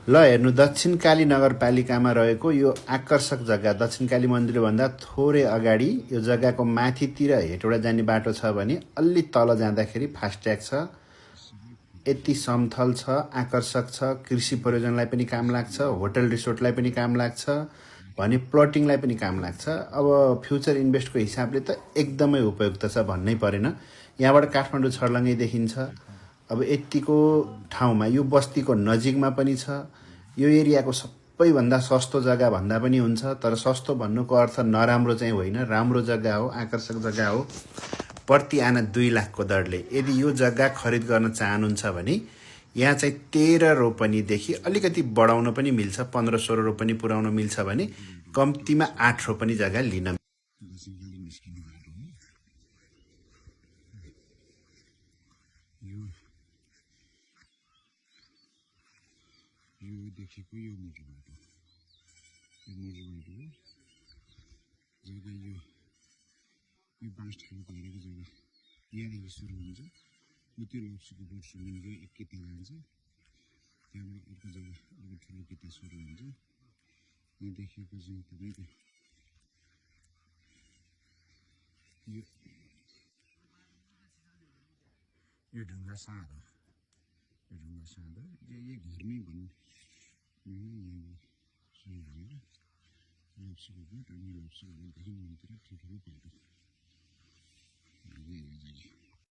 ल हेर्नु दक्षिणकाली नगरपालिकामा रहेको यो आकर्षक जग्गा दक्षिणकाली मन्दिरभन्दा थोरै अगाडि यो जग्गाको माथितिर हेटौँडा जाने बाटो छ भने अलि तल जाँदाखेरि फास्ट्याग छ। यति समथल छ, आकर्षक छ, कृषि प्रयोजनलाई पनि काम लाग्छ, होटल रिसोर्टलाई पनि काम लाग्छ भने प्लटिङलाई पनि काम लाग्छ। अब फ्युचर इन्भेस्टको हिसाबले त एकदमै उपयुक्त छ भन्नै परेन। यहाँबाट काठमाडौँ छर्लङ्गै देखिन्छ। अब यतिको ठाउँमा यो बस्तीको नजिकमा पनि छ। यो एरियाको सबैभन्दा सस्तो जग्गा भन्दा पनि हुन्छ, तर सस्तो भन्नुको अर्थ नराम्रो चाहिँ होइन, राम्रो जग्गा हो, आकर्षक जग्गा हो। प्रति आना 2 लाखको दरले यदि यो जग्गा खरिद गर्न चाहनुहुन्छ भने यहाँ चाहिँ 13 रोपनीदेखि अलिकति बढाउन पनि मिल्छ, 15-16 रोपनी पुर्याउन मिल्छ भने कम्तीमा 8 रोपनी जग्गा लिन यो देखेको यो मोटो बाटो जग्गा यो बाँस ठाउँको हालेको जग्गा यहाँदेखि सुरु हुन्छ। त्यो लप्सीको बोट सुनिन्छ, एक किता लान्छ, त्यहाँबाट अर्को जग्गा अर्को ठुलो किता सुरु हुन्छ। यहाँ देखिएको चाहिँ तपाईँको यो ढुङ्गा साँध हो। यो ढुङ्गा साँध हो, यो घर नै भनौँ। यहाँ सुरु भएर लप्सीको बोट अनि लप्सीको बोटदेखि मन्दिर ठुल्ठुलो बाटो।